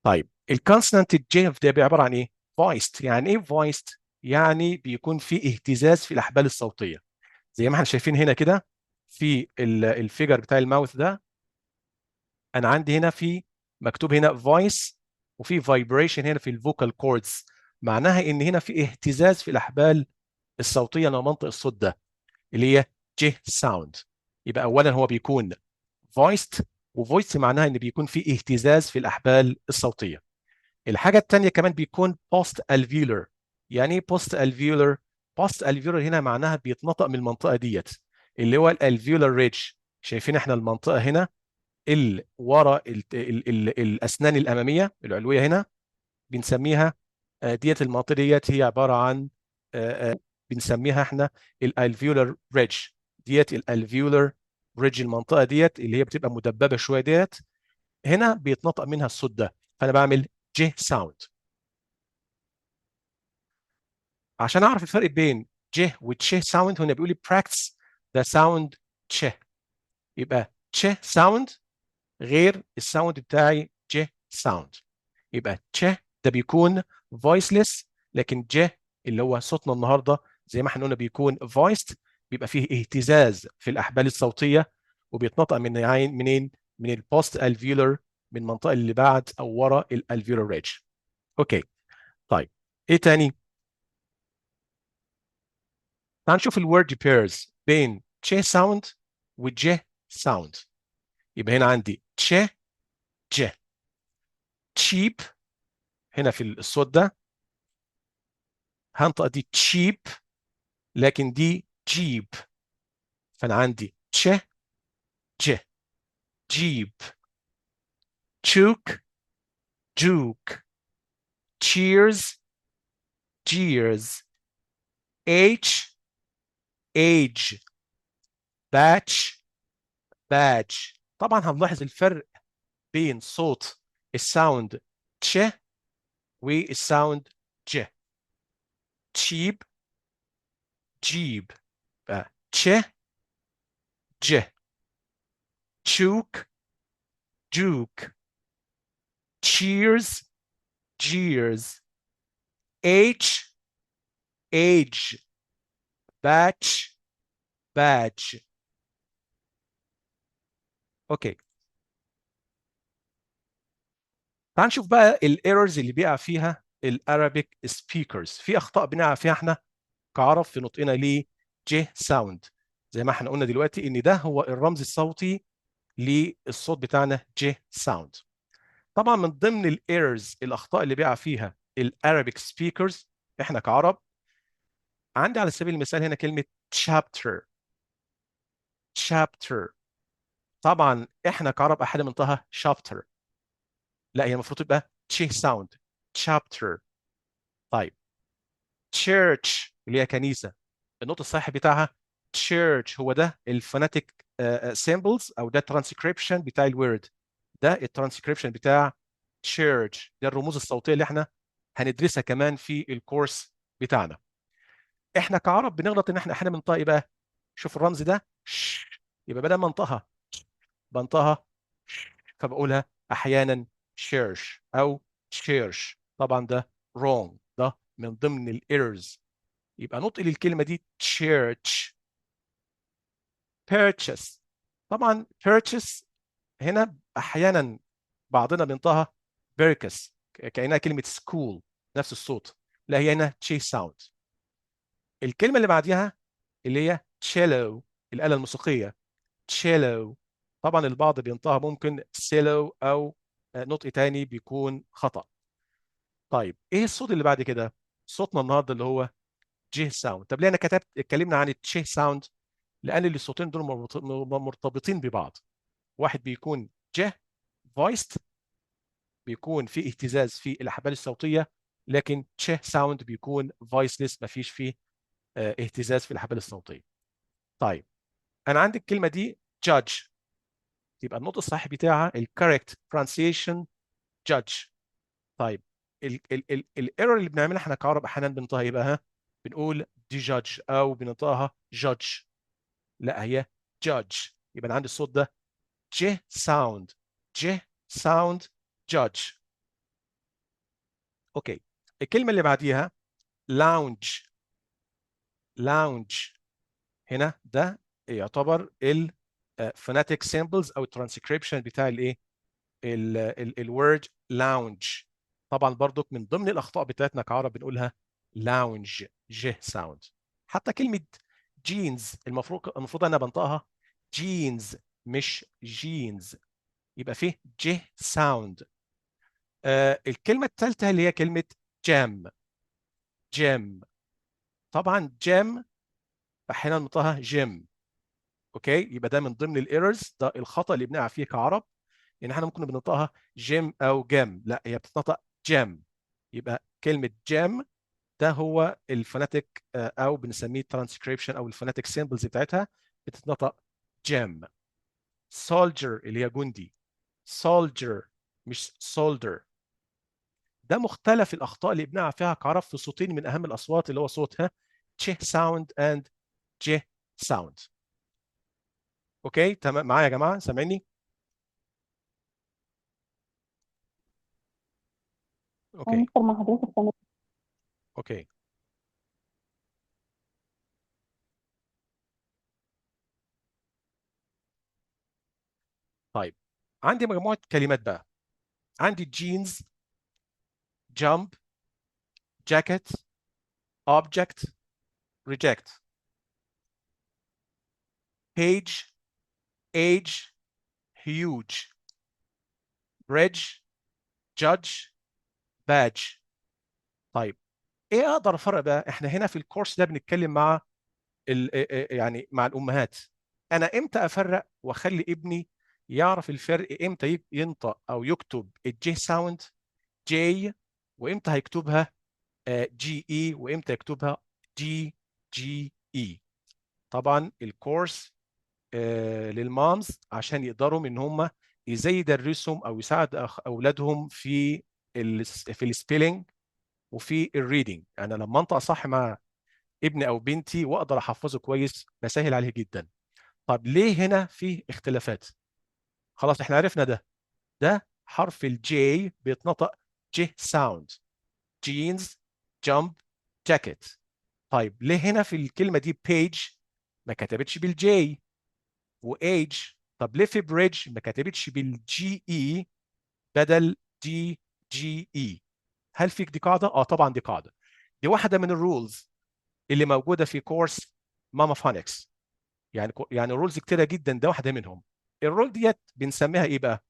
طيب الكونسونانت الجي ده عباره عن ايه؟ فويست. يعني ايه فويست؟ يعني بيكون في اهتزاز في الاحبال الصوتيه، زي ما احنا شايفين هنا كده في الفيجر بتاع الماوث ده. انا عندي هنا في مكتوب هنا فويس، وفي فايبريشن هنا في الفوكال كوردز، معناها ان هنا في اهتزاز في الاحبال الصوتيه لمنطق الصوت ده اللي هي ج ساوند. يبقى اولا هو بيكون فويست، وفويست معناها ان بيكون في اهتزاز في الاحبال الصوتيه. الحاجه الثانيه كمان بيكون بوست الفيولر. يعني ايه بوست الفيولر؟ بوست الفيولر هنا معناها بيتنطق من المنطقه ديت اللي هو الالفيولر ريدج. شايفين احنا المنطقه هنا اللي ورا الاسنان الاماميه العلويه هنا بنسميها ديت المنطقه ديت هي عباره عن بنسميها احنا الالفيولر ريدج. ديت الالفيولر ريدج، المنطقه ديت اللي هي بتبقى مدببه شويه ديت هنا بيتنطق منها الصوت ده، فانا بعمل ج ساوند. عشان اعرف الفرق بين ج وتش ساوند هنا بيقول لي براكتس ذا ساوند تش. يبقى تش ساوند غير الساوند بتاعي ج ساوند. يبقى تش ده بيكون فويسلس، لكن ج اللي هو صوتنا النهارده زي ما احنا قلنا بيكون فويست، بيبقى فيه اهتزاز في الاحبال الصوتيه، وبيتنطق من عين منين؟ من البوست الفيولر، من المنطقه اللي بعد او ورا الالفيولر ريدج. اوكي. طيب ايه تاني؟ تعال نشوف الورد بيرز بين تش ساوند وج ساوند. يبقى هنا عندي تش ج. تشيب هنا في الصوت ده هنطق دي تشيب، لكن دي جيب. فانا عندي تش ج، جيب. تشوك جوك. تشيرز جيرز. اتش ايج. باتش بادج. طبعا هنلاحظ الفرق بين صوت الساوند تش والساوند ج. تشيب جيب. تش ج. تشوك جوك. تشيرز جيرز. اتش ايج. باتش بادج. اوكي. تعال نشوف بقى الايرورز اللي بيقع فيها الارابيك سبيكرز. في اخطاء بنقع فيها احنا كعرب في نطقنا ليه ج ساوند. زي ما احنا قلنا دلوقتي ان ده هو الرمز الصوتي للصوت بتاعنا ج ساوند. طبعا من ضمن الايرورز الاخطاء اللي بيقع فيها الارابيك سبيكرز احنا كعرب، عندي على سبيل المثال هنا كلمه chapter. chapter طبعا احنا كعرب احيانا بننطقها chapter، لا هي المفروض تبقى تش ساوند. chapter. طيب church اللي هي كنيسه، النطق الصحيح بتاعها church. هو ده الفوناتيك سيمبلز او ده الترانسكريبشن بتاع الورد. ده الترانسكريبشن بتاع church، ده الرموز الصوتيه اللي احنا هندرسها كمان في الكورس بتاعنا. احنا كعرب بنغلط ان احنا احيانا بننطق ايه بقى؟ شوف الرمز ده ش، يبقى بدل ما انطقها بنطقها ش، فبقولها احيانا church او church. طبعا ده wrong، ده من ضمن الايرورز. يبقى نطق للكلمه دي church. purchase. طبعا purchase هنا احيانا بعضنا بينطقها بيركس كانها كلمه school، نفس الصوت. لا هي هنا تشي ساوند. الكلمه اللي بعديها اللي هي cello، الاله الموسيقيه cello. طبعا البعض بينطقها ممكن سيلو او نطق تاني بيكون خطأ. طيب ايه الصوت اللي بعد كده؟ صوتنا النهارده اللي هو ج ساوند. طب ليه انا اتكلمنا عن التش ساوند؟ لان الصوتين دول مرتبطين ببعض. واحد بيكون ج فويست، بيكون في اهتزاز في الاحبال الصوتيه، لكن تش ساوند بيكون فويسلس، ما فيش فيه اهتزاز في الاحبال الصوتيه. طيب انا عندي الكلمه دي judge، يبقى النطق الصحيح بتاعها الكوريكت pronunciation judge. طيب الايرور اللي بنعملها احنا كعرب احيانا بنطقها يبقى ها، بنقول دي جادج او بنطقها جادج. لا هي جادج. يبقى انا عندي الصوت ده ج ساوند. ج ساوند جادج. اوكي. الكلمه اللي بعديها lounge. lounge هنا ده يعتبر phonetic symbols او الترانسكريبشن بتاع الايه الورد lounge. طبعا برضك من ضمن الاخطاء بتاعتنا كعرب بنقولها lounge ج ساوند. حتى كلمه جينز المفروض انا بنطقها جينز مش جينز، يبقى فيه ج ساوند. الكلمه الثالثه اللي هي كلمه جام. جيم، طبعا جيم احيانا بنطقها جيم. اوكي، يبقى ده من ضمن الايرورز، ده الخطا اللي بنقع فيه كعرب، ان احنا ممكن بننطقها جيم او جيم، لا هي بتتنطق جيم. يبقى كلمه جيم ده هو الفوناتيك او بنسميه ترانسكريبشن او الفوناتيك سيمبلز بتاعتها بتتنطق جيم. سولجر اللي هي جندي، سولجر مش سولدر. ده مختلف الاخطاء اللي بنقع فيها كعرب في صوتين من اهم الاصوات اللي هو صوتها تش ساوند اند ج ساوند. اوكي تمام معايا يا جماعه، سامعيني؟ اوكي. مستر مع حضرتك تمام. اوكي. طيب عندي مجموعه كلمات بقى. عندي جينز، جامب، جاكيت، اوبجكت، ريجكت. page، age، huge، bridge، judge، badge. طيب ايه اقدر افرق بقى؟ احنا هنا في الكورس ده بنتكلم مع يعني مع الامهات. انا امتى افرق واخلي ابني يعرف الفرق امتى ينطق او يكتب الجي ساوند جي، وامتى هيكتبها جي اي، وامتى يكتبها دي جي اي؟ طبعا الكورس للمامز عشان يقدروا ان هم ازاي يدرسهم او يساعد اولادهم في في السبيلنج وفي الريدنج. انا لما انطق صح مع ابني او بنتي واقدر احفظه كويس بسهل عليه جدا. طب ليه هنا في اختلافات؟ خلاص احنا عرفنا ده. ده حرف الجي بيتنطق ج ساوند، جينز، جامب، جاكيت. طيب ليه هنا في الكلمه دي بيج ما كتبتش بالجي؟ وايج، طب ليه في بريدج ما كتبتش بالجي اي بدل دي جي اي؟ هل فيك دي قاعده؟ اه طبعا دي قاعده. دي واحده من الرولز اللي موجوده في كورس ماما فونكس. يعني رولز كتيره جدا، ده واحده منهم. الرول ديت بنسميها ايه بقى؟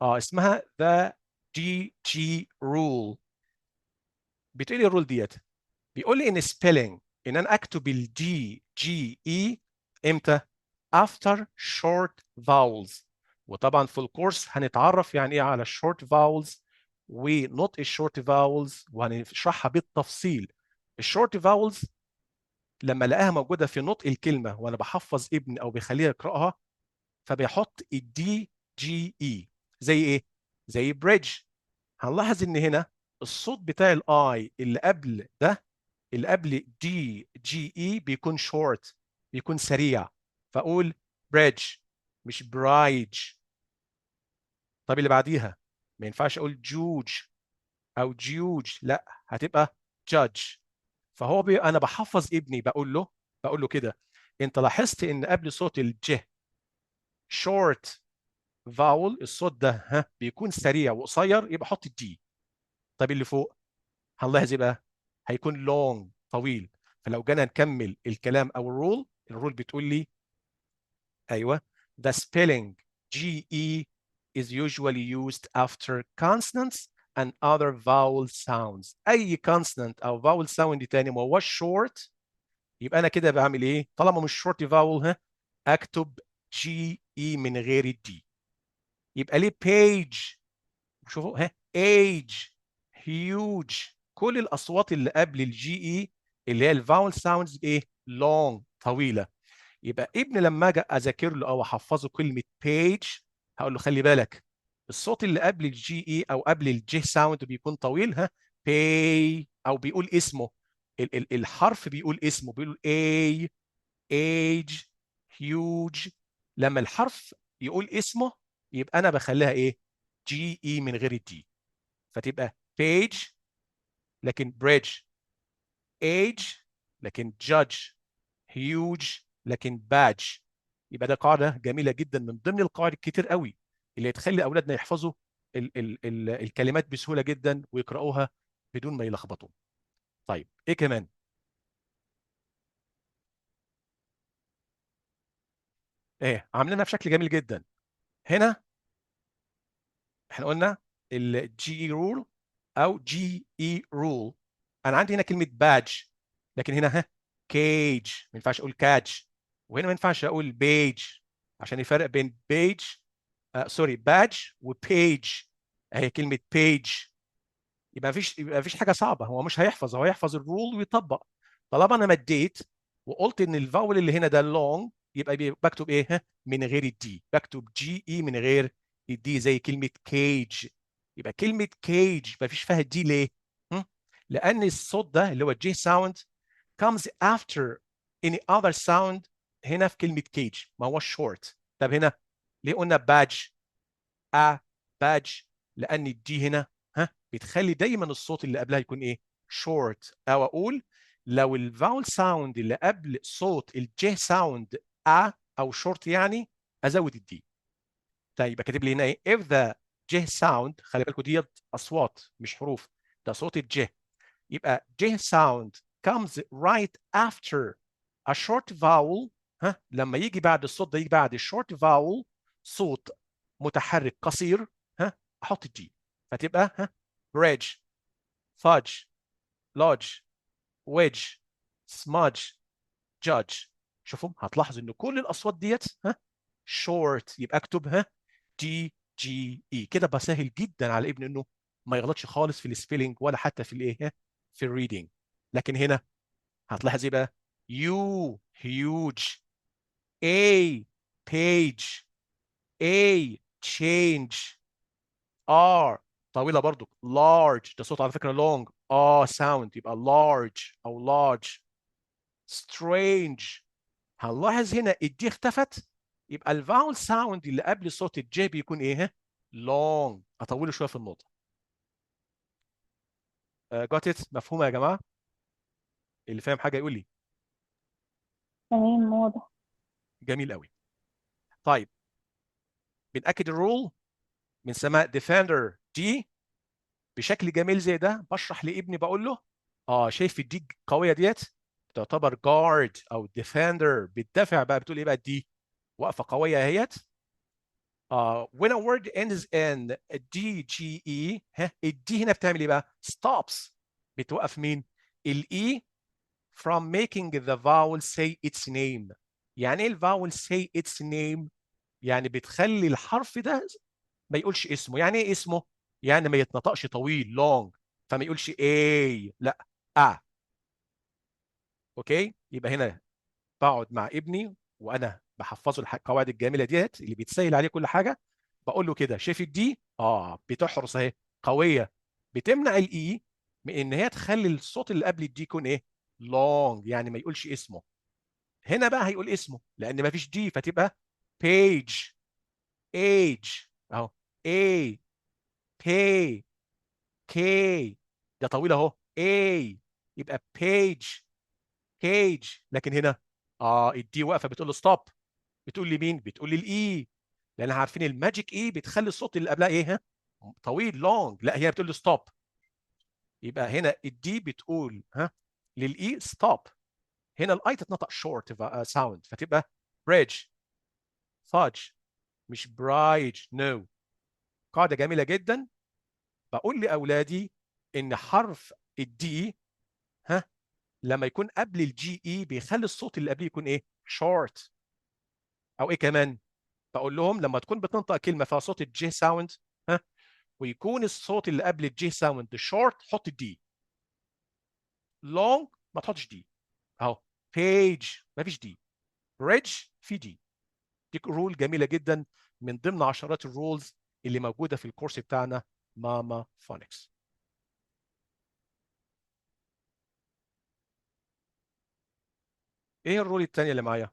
اه اسمها ذا جي جي رول. بتقول لي الرول ديت، بيقول لي ان سبيلنج ان انا اكتب الجي جي اي امتى؟ after short vowels. وطبعا في الكورس هنتعرف يعني ايه على الشورت فاولز ونطق الشورت فاولز وهنشرحها بالتفصيل. الشورت فاولز لما الاقيها موجوده في نطق الكلمه وانا بحفظ ابني او بيخليه يقراها، فبيحط الدي جي اي. زي ايه؟ زي بريدج. هنلاحظ ان هنا الصوت بتاع الاي اللي قبل ده، اللي قبل دي جي اي بيكون شورت، بيكون سريع، فاقول بريدج مش برايج. طب اللي بعديها ما ينفعش اقول جوج او جيوج، لا هتبقى جادج. فهو انا بحفظ ابني بقول له كده، انت لاحظت ان قبل صوت الج شورت فاول الصوت ده ها بيكون سريع وقصير، يبقى حط الدي. طب اللي فوق هنلاحظ يبقى هيكون لونج طويل. فلو جينا نكمل الكلام او الرول بتقول لي ايوه the spelling GE is usually used after consonants and other vowel sounds. اي consonant او vowel sound تاني ما هوش short، يبقى انا كده بعمل ايه؟ طالما مش short vowel ها اكتب GE من غير الدي. يبقى ليه page، شوفوا ها age، huge، كل الاصوات اللي قبل الجي اي اللي هي الفاول ساوندز ايه؟ long طويله. يبقى ابني لما اجي اذاكر له او احفظه كلمه بيج هقول له خلي بالك الصوت اللي قبل الجي اي او قبل الجي ساوند بيكون طويل ها باي، او بيقول اسمه الحرف بيقول اسمه، بيقول اي، ايج، هيوج. لما الحرف يقول اسمه، يبقى انا بخليها ايه؟ جي اي من غير الدي، فتبقى page لكن bridge، age لكن judge، huge لكن badge. يبقى ده قاعده جميله جدا من ضمن القواعد الكتير قوي اللي تخلي اولادنا يحفظوا ال الكلمات بسهوله جدا ويقراوها بدون ما يلخبطوا. طيب ايه كمان؟ ايه عاملينها بشكل جميل جدا. هنا احنا قلنا الجي اي رول او جي اي رول. انا عندي هنا كلمه باج، لكن هنا ها كيج، ما ينفعش اقول كاج. وهنا ما ينفعش اقول بيج، عشان يفرق بين بيج سوري باج وبيج. اهي كلمه بيج. يبقى مفيش حاجه صعبه، هو مش هيحفظ، هو هيحفظ الرول ويطبق. طالما انا مديت وقلت ان الفاول اللي هنا ده لونج، يبقى بكتب ايه؟ ها من غير الدي، بكتب جي اي من غير الدي، زي كلمه كيج. يبقى كلمه كيج مفيش فيها الدي ليه؟ هم؟ لان الصوت ده اللي هو الجي ساوند comes after any other sound هنا في كلمه كيج، ما هو شورت. طب هنا ليه قلنا باج؟ باج لان الدي هنا بتخلي دايما الصوت اللي قبلها يكون ايه؟ شورت. او اقول لو الفاول ساوند اللي قبل صوت الجي ساوند او شورت يعني ازود الدي. طيب يبقى كاتب لي هنا ايه؟ if the j sound، خلي بالكم ديت اصوات مش حروف، ده صوت الج. يبقى j sound comes right after a short vowel. لما يجي بعد الصوت ده، يجي بعد short vowel صوت متحرك قصير، احط الجي، فتبقى bridge، fudge، lodge، wedge، smudge، judge. شوفوا هتلاحظ ان كل الاصوات ديت short، يبقى اكتب جي جي اي كده. بسهل جدا على ابني انه ما يغلطش خالص في السبيلنج ولا حتى في الايه، في الريدنج. لكن هنا هتلاحظ ايه بقى؟ يو huge، A page، A change، R طويلة برضو، large ده صوت على فكرة long، sound يبقى large أو large. strange، هنلاحظ هنا الدي اختفت، يبقى الفاول ساوند اللي قبل صوت الجي بيكون ايه؟ long، أطوله شوية في النطق. جوت ات؟ مفهومة يا جماعة؟ اللي فاهم حاجة يقول لي. تمام واضح. جميل قوي. طيب بنأكد الرول من سماء ديفندر دي بشكل جميل زي ده. بشرح لابني بقول له شايف الدي القويه ديت تعتبر جارد او ديفندر، بتدافع بقى. بتقول ايه بقى؟ الدي وقفه قويه اهيت. when a word ends in دي جي اي، الدي هنا بتعمل ايه بقى؟ stops، بتوقف مين؟ الاي from making the vowel say its name. يعني ايه الفاول say its name؟ يعني بتخلي الحرف ده ما يقولش اسمه. يعني ايه اسمه؟ يعني ما يتنطقش طويل long، فما يقولش A، لا اوكي. يبقى هنا بقعد مع ابني وانا بحفظه القواعد الجميله ديت اللي بتسهل عليه كل حاجه. بقول له كده شايف دي بتحرص اهي قويه، بتمنع الاي من ان هي تخلي الصوت اللي قبل الدي يكون ايه؟ long، يعني ما يقولش اسمه. هنا بقى هيقول اسمه لان ما فيش دي، فتبقى page، age اهو، A pay، كي ده طويل اهو، اي يبقى بيج كيج. لكن هنا الدي واقفه بتقول له ستوب. بتقول لي مين؟ بتقول لي الاي، لان احنا عارفين الماجيك اي بتخلي الصوت اللي قبلها ايه؟ طويل لونج. لا هي بتقول له ستوب. يبقى هنا الدي بتقول للاي ستوب. هنا الاي تتنطق شورت ساوند، فتبقى بريدج، فاج، مش برايج نو. قاعده جميله جدا. بقول لاولادي ان حرف الدي لما يكون قبل الجي اي بيخلي الصوت اللي قبليه يكون ايه؟ شورت. او ايه كمان؟ بقول لهم لما تكون بتنطق كلمه فيها صوت الجي ساوند ها ويكون الصوت اللي قبل الجي ساوند شورت، حط الدي. لونج ما تحطش دي. اهو بيج ما فيش دي، بريدج في دي. دي رول جميله جدا من ضمن عشرات الرولز اللي موجوده في الكورس بتاعنا ماما فونكس. ايه الرول الثانيه اللي معايا؟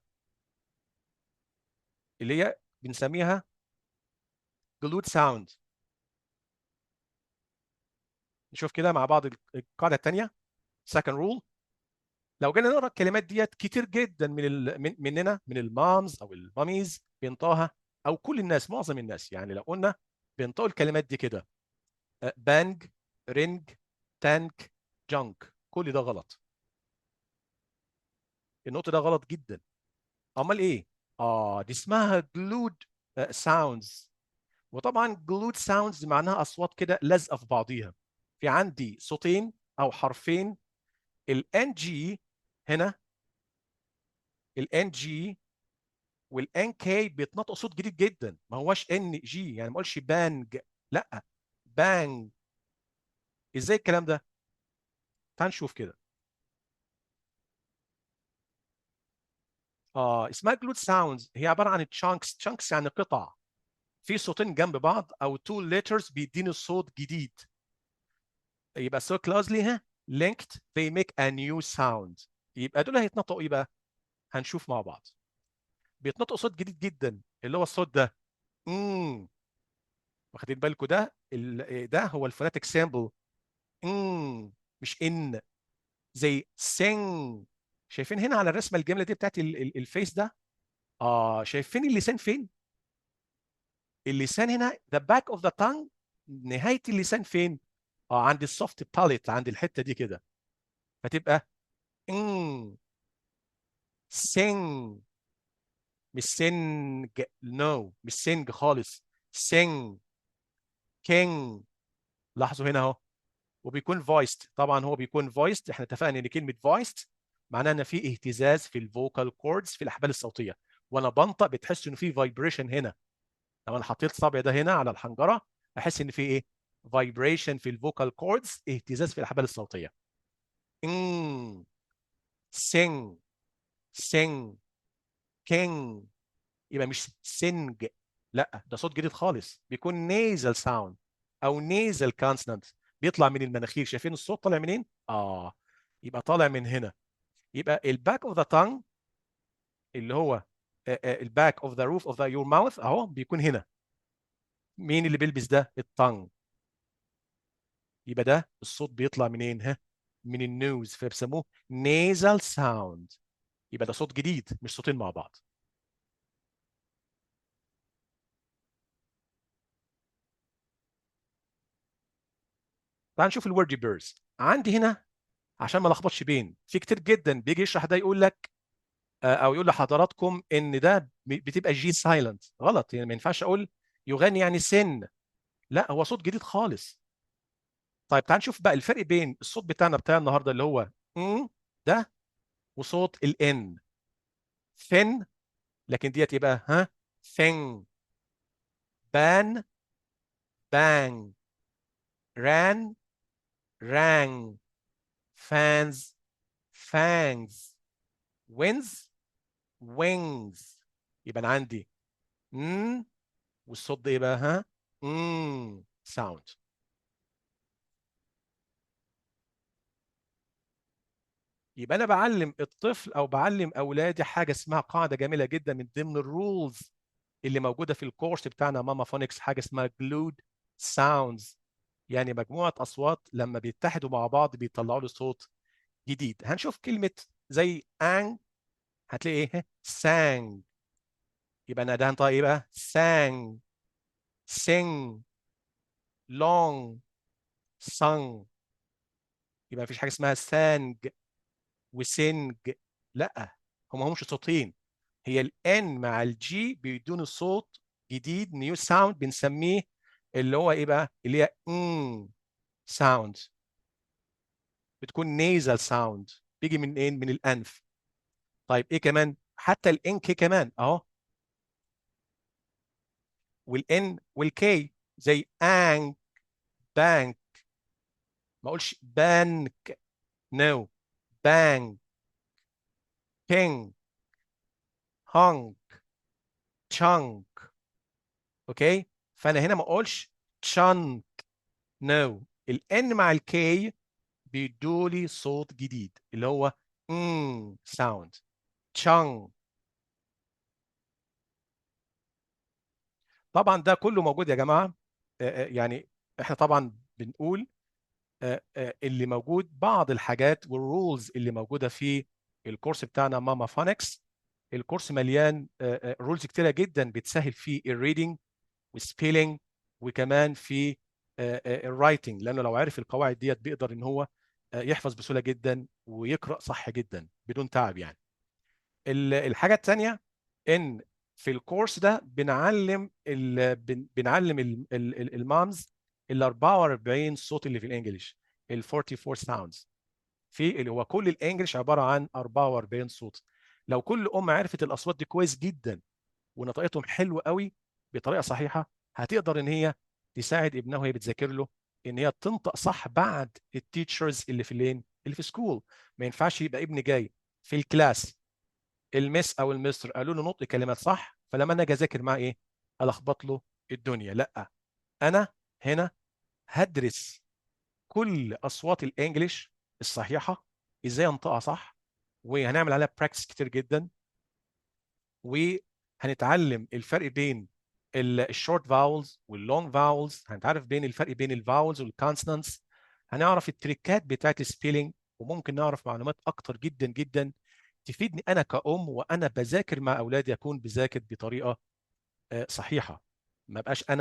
اللي هي بنسميها جلود ساوند. نشوف كده مع بعض القاعده الثانيه. second rule. لو جينا نقرا الكلمات ديت كتير جدا مننا من المامز او الماميز بينطقها، او كل الناس، معظم الناس يعني، لو قلنا بينطقوا الكلمات دي كده: بانج، رينج، تانك، جانك، كل ده غلط. النطق ده غلط جدا. امال ايه؟ دي اسمها جلود ساوندز. وطبعا جلود ساوندز معناها اصوات كده لازقه في بعضيها. في عندي صوتين او حرفين، الان جي هنا، الان جي والان كي بيتنطق صوت جديد جدا، ما هواش ان جي، يعني ما اقولش بانج، لا، بانج. ازاي الكلام ده؟ تعال نشوف كده. اسمها جلود ساوندز، هي عباره عن تشانكس. تشانكس يعني قطع في صوتين جنب بعض، او تو ليترز بيديني صوت جديد. يبقى so closely linked they make a new sound. يبقى دول هيتنطقوا ايه بقى؟ هنشوف مع بعض. بيتنطقوا صوت جديد جدا، اللي هو الصوت ده. امم واخدين بالكم؟ ده هو الفوناتيك سامبل. امم مش ان، زي sing. شايفين هنا على الرسمه الجميله دي بتاعت الفيس ده؟ شايفين اللسان فين؟ اللسان هنا the back of the tongue. نهايه اللسان فين؟ عند السوفت باليت، عند الحته دي كده. فتبقى امم sing. مش سنج، نو، مش سنج خالص. سنج. كينج. لاحظوا هنا اهو. وبيكون فويست، طبعا هو بيكون فويست. احنا اتفقنا ان كلمه فويست معناها ان في اهتزاز في الفوكال كوردز، في الاحبال الصوتيه. وانا بنطق بتحس ان في فايبريشن هنا. لو انا حطيت صبعي ده هنا على الحنجره، احس ان في ايه؟ فايبريشن في الفوكال كوردز، اهتزاز في الاحبال الصوتيه. ان، سينج، سينج، كينج. يبقى مش سنج، لا، ده صوت جديد خالص، بيكون نيزل ساوند او نيزل كونسونانت، بيطلع من المناخير. شايفين الصوت طالع منين؟ يبقى طالع من هنا. يبقى الباك اوف ذا تانج، اللي هو الباك اوف ذا روف اوف ذا يور ماوث اهو، بيكون هنا. مين اللي بيلبس ده؟ التانج. يبقى ده الصوت بيطلع منين؟ من النوز، فبيسموه نيزل ساوند. يبقى ده صوت جديد، مش صوتين مع بعض. تعال نشوف الورد بيرز عندي هنا، عشان ما لخبطش بين في كتير جدا بيجي يشرح ده يقول لك، او يقول لحضراتكم ان ده بتبقى جي سايلنت. غلط، يعني ما ينفعش اقول يغني يعني سن، لا، هو صوت جديد خالص. طيب تعال نشوف بقى الفرق بين الصوت بتاعنا بتاع النهارده اللي هو ده، وصوت الان ثن. لكن ديت يبقى ثين. بان، بانج. ران، رانج. فانز، فانجز. وينز، وينجز. يبقى انا عندي والصوت ده يبقى ساوند. يبقى انا بعلم الطفل او بعلم اولادي حاجه اسمها قاعده جميله جدا من ضمن الرولز اللي موجوده في الكورس بتاعنا ماما فونكس، حاجه اسمها جلود ساوندز. يعني مجموعه اصوات لما بيتحدوا مع بعض بيطلعوا له صوت جديد. هنشوف كلمه زي ان، هتلاقي ايه؟ سانج. يبقى انا ده هنطق ايه بقى؟ سانج، سينج، لونج، سانج. يبقى مفيش حاجه اسمها سانج وسنج، لا، هم همش صوتين. هي الان مع الجي بيدون صوت جديد، نيو ساوند، بنسميه اللي هو ايه بقى؟ اللي هي ساوند. بتكون نيزل ساوند، بيجي من ايه؟ من الانف. طيب ايه كمان؟ حتى الان كي كمان اهو، والان والكي، زي انج، بانك. ما اقولش بانك، نو، بانج، كينج، هونج، تشانك. اوكي، فانا هنا ما اقولش تشان، نو. الان مع الكي بيدولي صوت جديد اللي هو ساوند. تشانج. طبعا ده كله موجود يا جماعه. يعني احنا طبعا بنقول اللي موجود بعض الحاجات والرولز اللي موجوده في الكورس بتاعنا ماما فونكس. الكورس مليان رولز كتيره جدا بتسهل فيه الريدنج والسبيلنج، وكمان في الرايتنج، لانه لو عرف القواعد ديت بيقدر ان هو يحفظ بسهوله جدا ويقرا صح جدا بدون تعب يعني. الحاجه الثانيه ان في الكورس ده بنعلم المامز ال 44 صوت اللي في الانجليش، ال 44 ساوندز. في اللي هو كل الانجليش عباره عن 44 صوت. لو كل عرفت الاصوات دي كويس جدا ونطقتهم حلو قوي بطريقه صحيحه، هتقدر ان هي تساعد ابنها وهي بتذاكر له ان هي تنطق صح بعد التيتشرز اللي في اللين اللي في سكول. ما ينفعش يبقى ابني جاي في الكلاس المس او المستر قالوا له نطق كلمات صح، فلما انا اجي اذاكر معاه ايه؟ الخبط له الدنيا. لا، انا هنا هدرس كل اصوات الانجليش الصحيحه، ازاي انطقها صح، وهنعمل عليها براكتس كتير جدا، وهنتعلم الفرق بين الشورت فاولز واللونج فاولز، هنتعرف بين الفرق بين الفاولز والكونسونانتس، هنعرف التريكات بتاعت السبيلينج، وممكن نعرف معلومات اكتر جدا جدا تفيدني انا كأم وانا بذاكر مع اولادي، اكون بذاكر بطريقه صحيحه، ما بقاش انا